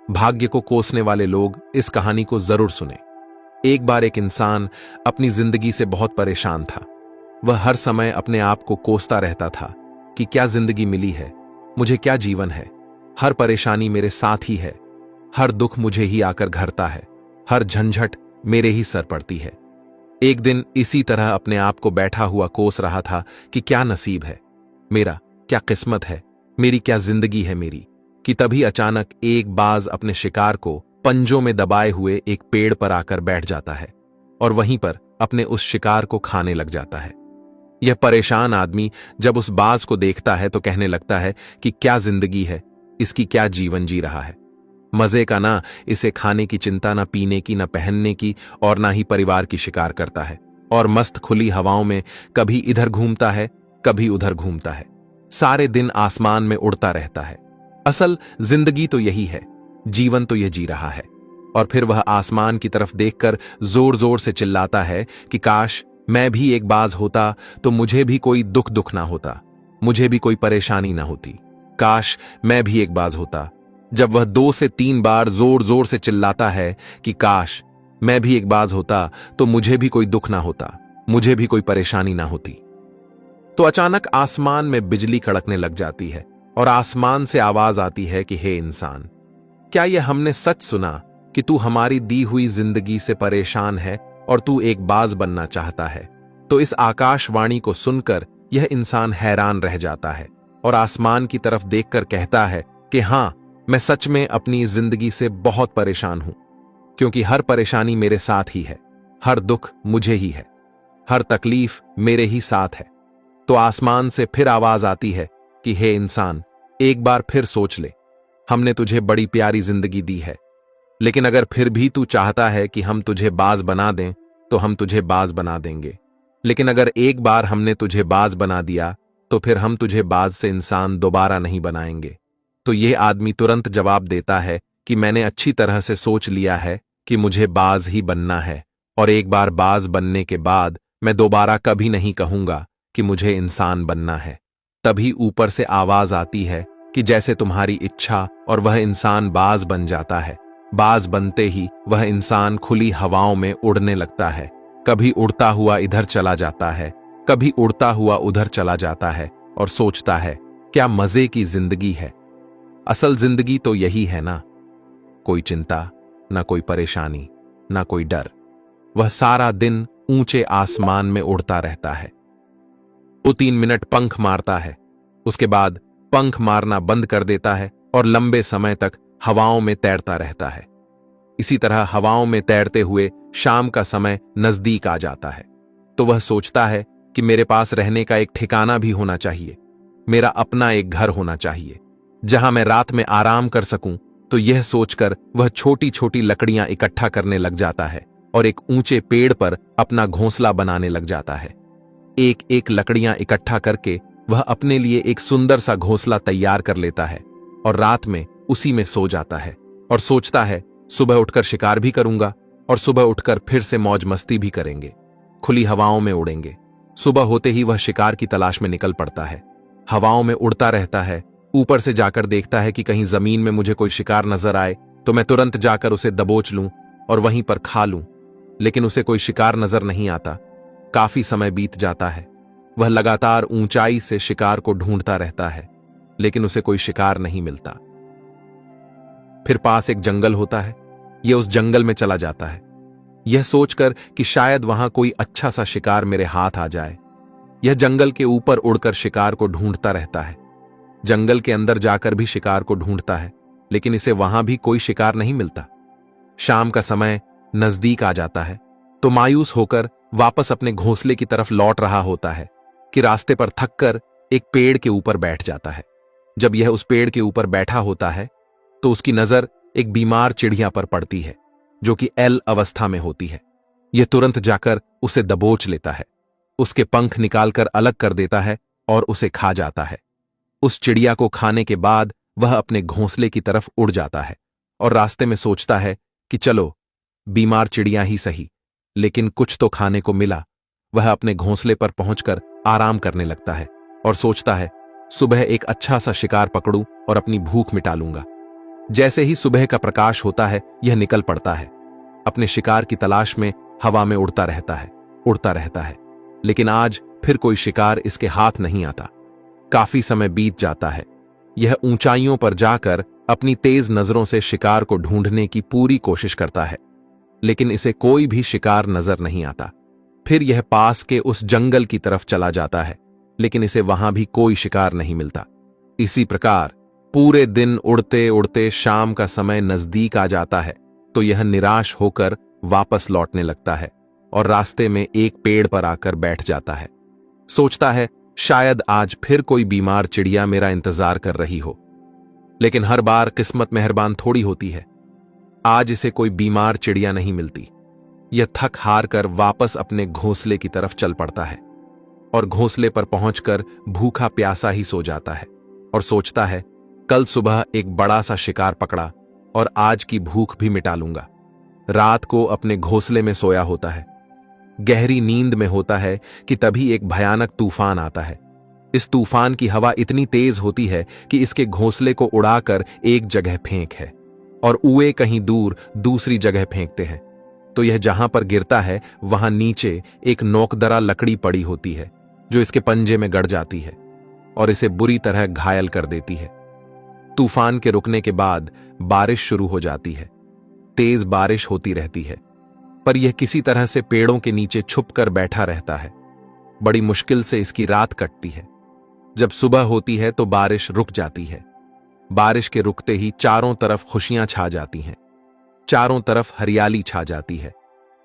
भाग्य को कोसने वाले लोग इस कहानी को जरूर सुने। एक बार एक इंसान अपनी जिंदगी से बहुत परेशान था। वह हर समय अपने आप को कोसता रहता था कि क्या जिंदगी मिली है, मुझे क्या जीवन है, हर परेशानी मेरे साथ ही है, हर दुख मुझे ही आकर घरता है, हर झंझट मेरे ही सर पड़ती है। एक दिन इसी तरह अपने आप को बैठा हुआ कोस रहा था कि क्या नसीब है मेरा, क्या किस्मत है मेरी, क्या जिंदगी है मेरी, कि तभी अचानक एक बाज अपने शिकार को पंजों में दबाए हुए एक पेड़ पर आकर बैठ जाता है और वहीं पर अपने उस शिकार को खाने लग जाता है। यह परेशान आदमी जब उस बाज को देखता है तो कहने लगता है कि क्या जिंदगी है, इसकी क्या जीवन जी रहा है। मजे का ना इसे खाने की चिंता, ना पीने की, ना पहनने की, और ना ही परिवार की शिकार करता है, और मस्त खुली हवाओं में कभी इधर घूमता है कभी उधर घूमता है, सारे दिन आसमान में उड़ता रहता है। असल जिंदगी तो यही है, जीवन तो यह जी रहा है। और फिर वह आसमान की तरफ देखकर जोर जोर से चिल्लाता है कि काश मैं भी एक बाज होता तो मुझे भी कोई दुख ना होता, मुझे भी कोई परेशानी ना होती, काश मैं भी एक बाज होता। जब वह 2 से 3 बार जोर जोर से चिल्लाता है कि काश मैं भी एक बाज होता तो मुझे भी कोई दुख ना होता, मुझे भी कोई परेशानी ना होती, तो अचानक आसमान में बिजली कड़कने लग जाती है और आसमान से आवाज आती है कि हे इंसान, क्या यह हमने सच सुना कि तू हमारी दी हुई जिंदगी से परेशान है और तू एक बाज बनना चाहता है। तो इस आकाशवाणी को सुनकर यह इंसान हैरान रह जाता है और आसमान की तरफ देखकर कहता है कि हां, मैं सच में अपनी जिंदगी से बहुत परेशान हूं, क्योंकि हर परेशानी मेरे साथ ही है, हर दुख मुझे ही है, हर तकलीफ मेरे ही साथ है। तो आसमान से फिर आवाज आती है कि हे इंसान, एक बार फिर सोच ले, हमने तुझे बड़ी प्यारी जिंदगी दी है, लेकिन अगर फिर भी तू चाहता है कि हम तुझे बाज बना दें तो हम तुझे बाज बना देंगे, लेकिन अगर एक बार हमने तुझे बाज बना दिया तो फिर हम तुझे बाज से इंसान दोबारा नहीं बनाएंगे। तो यह आदमी तुरंत जवाब देता है कि मैंने अच्छी तरह से सोच लिया है कि मुझे बाज ही बनना है, और एक बार बाज बनने के बाद मैं दोबारा कभी नहीं कहूंगा कि मुझे इंसान बनना है। तभी ऊपर से आवाज आती है कि जैसे तुम्हारी इच्छा, और वह इंसान बाज बन जाता है। बाज बनते ही वह इंसान खुली हवाओं में उड़ने लगता है, कभी उड़ता हुआ इधर चला जाता है, कभी उड़ता हुआ उधर चला जाता है, और सोचता है क्या मजे की जिंदगी है। असल जिंदगी तो यही है ना, कोई चिंता, ना कोई परेशानी, ना कोई डर। वह सारा दिन ऊंचे आसमान में उड़ता रहता है। वो 3 मिनट पंख मारता है, उसके बाद पंख मारना बंद कर देता है और लंबे समय तक हवाओं में तैरता रहता है। इसी तरह हवाओं में तैरते हुए शाम का समय नजदीक आ जाता है, तो वह सोचता है कि मेरे पास रहने का एक ठिकाना भी होना चाहिए, मेरा अपना एक घर होना चाहिए जहां मैं रात में आराम कर सकूं। तो यह सोचकर वह छोटी छोटी लकड़ियां इकट्ठा करने लग जाता है और एक ऊंचे पेड़ पर अपना घोंसला बनाने लग जाता है। एक एक लकड़ियां इकट्ठा करके वह अपने लिए एक सुंदर सा घोंसला तैयार कर लेता है और रात में उसी में सो जाता है और सोचता है सुबह उठकर शिकार भी करूंगा, और सुबह उठकर फिर से मौज मस्ती भी करेंगे, खुली हवाओं में उड़ेंगे। सुबह होते ही वह शिकार की तलाश में निकल पड़ता है, हवाओं में उड़ता रहता है। ऊपर से जाकर देखता है कि कहीं जमीन में मुझे कोई शिकार नजर आए तो मैं तुरंत जाकर उसे दबोच लूं और वहीं पर खा लूं, लेकिन उसे कोई शिकार नजर नहीं आता। काफी समय बीत जाता है, वह लगातार ऊंचाई से शिकार को ढूंढता रहता है, लेकिन उसे कोई शिकार नहीं मिलता। फिर पास एक जंगल होता है, यह उस जंगल में चला जाता है, यह सोचकर कि शायद वहां कोई अच्छा सा शिकार मेरे हाथ आ जाए। यह जंगल के ऊपर उड़कर शिकार को ढूंढता रहता है, जंगल के अंदर जाकर भी शिकार को ढूंढता है, लेकिन इसे वहां भी कोई शिकार नहीं मिलता। शाम का समय नजदीक आ जाता है, तो मायूस होकर वापस अपने घोंसले की तरफ लौट रहा होता है कि रास्ते पर थककर एक पेड़ के ऊपर बैठ जाता है। जब यह उस पेड़ के ऊपर बैठा होता है तो उसकी नजर एक बीमार चिड़िया पर पड़ती है जो कि एल अवस्था में होती है। यह तुरंत जाकर उसे दबोच लेता है, उसके पंख निकालकर अलग कर देता है और उसे खा जाता है। उस चिड़िया को खाने के बाद वह अपने घोंसले की तरफ उड़ जाता है और रास्ते में सोचता है कि चलो बीमार चिड़िया ही सही, लेकिन कुछ तो खाने को मिला। वह अपने घोंसले पर पहुंचकर आराम करने लगता है और सोचता है सुबह एक अच्छा सा शिकार पकड़ूं और अपनी भूख मिटा लूंगा। जैसे ही सुबह का प्रकाश होता है यह निकल पड़ता है। अपने शिकार की तलाश में हवा में उड़ता रहता है। लेकिन आज फिर कोई शिकार इसके हाथ नहीं आता। काफी समय बीत जाता है। यह ऊंचाइयों पर जाकर अपनी तेज नजरों से शिकार को ढूंढने की पूरी कोशिश करता है, लेकिन इसे कोई भी शिकार नजर नहीं आता। फिर यह पास के उस जंगल की तरफ चला जाता है, लेकिन इसे वहां भी कोई शिकार नहीं मिलता। इसी प्रकार पूरे दिन उड़ते उड़ते शाम का समय नजदीक आ जाता है तो यह निराश होकर वापस लौटने लगता है और रास्ते में एक पेड़ पर आकर बैठ जाता है। सोचता है शायद आज फिर कोई बीमार चिड़िया मेरा इंतजार कर रही हो। लेकिन हर बार किस्मत मेहरबान थोड़ी होती है। आज इसे कोई बीमार चिड़िया नहीं मिलती। यह थक हार कर वापस अपने घोंसले की तरफ चल पड़ता है और घोंसले पर पहुंचकर भूखा प्यासा ही सो जाता है और सोचता है कल सुबह एक बड़ा सा शिकार पकड़ा और आज की भूख भी मिटा लूंगा। रात को अपने घोंसले में सोया होता है, गहरी नींद में होता है कि तभी एक भयानक तूफान आता है। इस तूफान की हवा इतनी तेज होती है कि इसके घोंसले को उड़ाकर एक जगह फेंक है और उए कहीं दूर दूसरी जगह फेंकते हैं। तो यह जहां पर गिरता है वहां नीचे एक नोकदरा लकड़ी पड़ी होती है जो इसके पंजे में गड़ जाती है और इसे बुरी तरह घायल कर देती है। तूफान के रुकने के बाद बारिश शुरू हो जाती है। तेज बारिश होती रहती है, पर यह किसी तरह से पेड़ों के नीचे छुपकर बैठा रहता है। बड़ी मुश्किल से इसकी रात कटती है। जब सुबह होती है तो बारिश रुक जाती है। बारिश के रुकते ही चारों तरफ खुशियां छा जाती हैं। चारों तरफ हरियाली छा जाती है।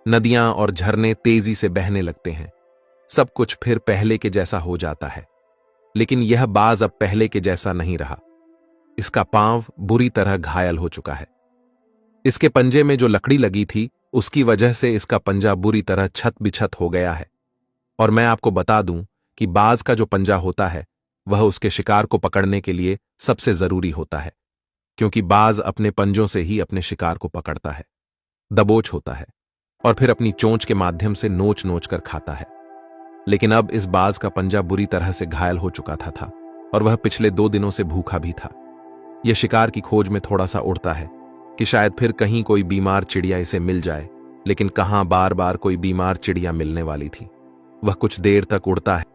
नदियां और झरने तेजी से बहने लगते हैं। सब कुछ फिर पहले के जैसा हो जाता है। लेकिन यह बाज अब पहले के जैसा नहीं रहा। इसका पांव बुरी तरह घायल हो चुका है। इसके पंजे में जो लकड़ी लगी थी उसकी वजह से इसका पंजा बुरी तरह छत बिछत हो गया है। और मैं आपको बता दूं कि बाज का जो पंजा होता है वह उसके शिकार को पकड़ने के लिए सबसे जरूरी होता है, क्योंकि बाज अपने पंजों से ही अपने शिकार को पकड़ता है, दबोच होता है और फिर अपनी चोंच के माध्यम से नोच नोच कर खाता है। लेकिन अब इस बाज का पंजा बुरी तरह से घायल हो चुका था और वह पिछले 2 दिनों से भूखा भी था। यह शिकार की खोज में थोड़ा सा उड़ता है कि शायद फिर कहीं कोई बीमार चिड़िया इसे मिल जाए, लेकिन कहां बार बार कोई बीमार चिड़िया मिलने वाली थी। वह कुछ देर तक उड़ता है,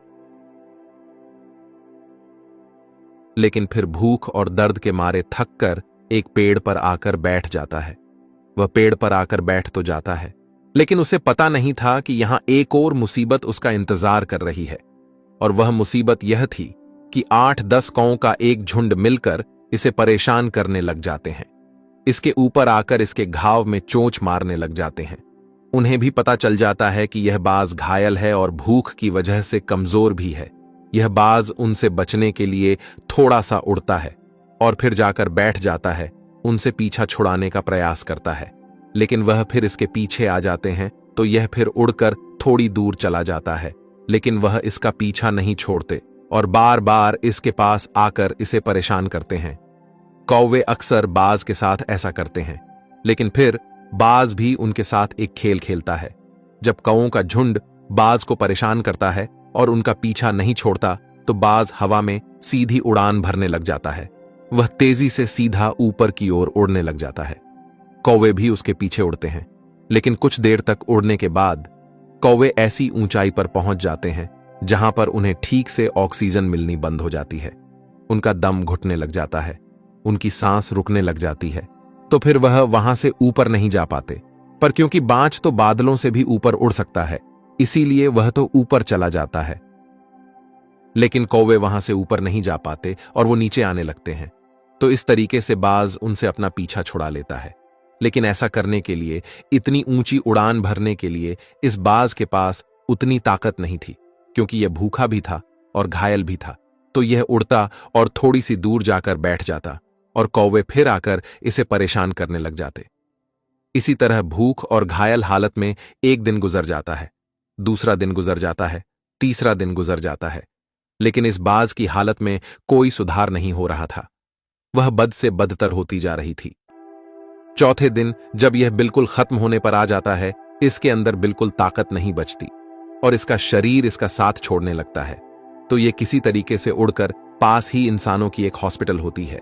लेकिन फिर भूख और दर्द के मारे थक कर एक पेड़ पर आकर बैठ जाता है। वह पेड़ पर आकर बैठ तो जाता है, लेकिन उसे पता नहीं था कि यहां एक और मुसीबत उसका इंतजार कर रही है। और वह मुसीबत यह थी कि 8-10 कौओं का एक झुंड मिलकर इसे परेशान करने लग जाते हैं। इसके ऊपर आकर इसके घाव में चोंच मारने लग जाते हैं। उन्हें भी पता चल जाता है कि यह बाज घायल है और भूख की वजह से कमजोर भी है। यह बाज उनसे बचने के लिए थोड़ा सा उड़ता है और फिर जाकर बैठ जाता है। उनसे पीछा छुड़ाने का प्रयास करता है, लेकिन वह फिर इसके पीछे आ जाते हैं तो यह फिर उड़कर थोड़ी दूर चला जाता है, लेकिन वह इसका पीछा नहीं छोड़ते और बार बार इसके पास आकर इसे परेशान करते हैं। कौवे अक्सर बाज के साथ ऐसा करते हैं, लेकिन फिर बाज भी उनके साथ एक खेल खेलता है। जब कौओं का झुंड बाज को परेशान करता है और उनका पीछा नहीं छोड़ता तो बाज हवा में सीधी उड़ान भरने लग जाता है। वह तेजी से सीधा ऊपर की ओर उड़ने लग जाता है। कौवे भी उसके पीछे उड़ते हैं, लेकिन कुछ देर तक उड़ने के बाद कौवे ऐसी ऊंचाई पर पहुंच जाते हैं जहां पर उन्हें ठीक से ऑक्सीजन मिलनी बंद हो जाती है। उनका दम घुटने लग जाता है, उनकी सांस रुकने लग जाती है, तो फिर वह वहां से ऊपर नहीं जा पाते। पर क्योंकि बाज तो बादलों से भी ऊपर उड़ सकता है, इसीलिए वह तो ऊपर चला जाता है। लेकिन कौवे वहां से ऊपर नहीं जा पाते और वो नीचे आने लगते हैं। तो इस तरीके से बाज उनसे अपना पीछा छुड़ा लेता है। लेकिन ऐसा करने के लिए, इतनी ऊंची उड़ान भरने के लिए इस बाज के पास उतनी ताकत नहीं थी, क्योंकि यह भूखा भी था और घायल भी था। तो यह उड़ता और थोड़ी सी दूर जाकर बैठ जाता और कौवे फिर आकर इसे परेशान करने लग जाते। इसी तरह भूख और घायल हालत में एक दिन गुजर जाता है, दूसरा दिन गुजर जाता है, तीसरा दिन गुजर जाता है, लेकिन इस बाज की हालत में कोई सुधार नहीं हो रहा था। वह बद से बदतर होती जा रही थी। चौथे दिन जब यह बिल्कुल खत्म होने पर आ जाता है, इसके अंदर बिल्कुल ताकत नहीं बचती और इसका शरीर इसका साथ छोड़ने लगता है। तो यह किसी तरीके से उड़कर पास ही इंसानों की एक हॉस्पिटल होती है।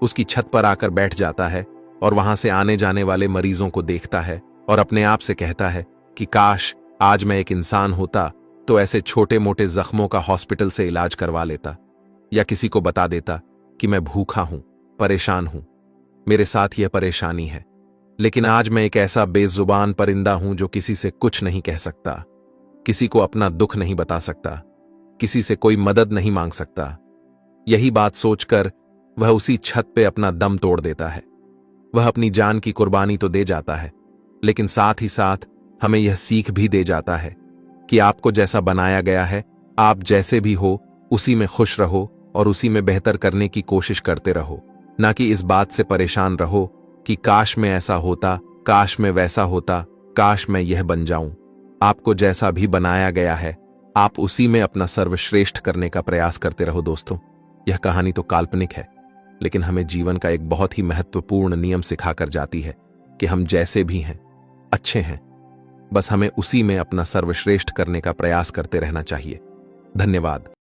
उसकी छत पर आकर बैठ जाता है और वहां से आने जाने वाले मरीजों को देखता है और अपने आप से कहता है कि काश आज मैं एक इंसान होता तो ऐसे छोटे मोटे जख्मों का हॉस्पिटल से इलाज करवा लेता, या किसी को बता देता कि मैं भूखा हूं, परेशान हूं, मेरे साथ यह परेशानी है, लेकिन आज मैं एक ऐसा बेजुबान परिंदा हूं जो किसी से कुछ नहीं कह सकता, किसी को अपना दुख नहीं बता सकता, किसी से कोई मदद नहीं मांग सकता। यही बात सोचकर वह उसी छत पे अपना दम तोड़ देता है। वह अपनी जान की कुर्बानी तो दे जाता है, लेकिन साथ ही साथ हमें यह सीख भी दे जाता है कि आपको जैसा बनाया गया है, आप जैसे भी हो उसी में खुश रहो और उसी में बेहतर करने की कोशिश करते रहो, ना कि इस बात से परेशान रहो कि काश मैं ऐसा होता, काश मैं वैसा होता, काश मैं यह बन जाऊं। आपको जैसा भी बनाया गया है, आप उसी में अपना सर्वश्रेष्ठ करने का प्रयास करते रहो। दोस्तों, यह कहानी तो काल्पनिक है, लेकिन हमें जीवन का एक बहुत ही महत्वपूर्ण नियम सिखाकर जाती है कि हम जैसे भी हैं अच्छे हैं, बस हमें उसी में अपना सर्वश्रेष्ठ करने का प्रयास करते रहना चाहिए। धन्यवाद।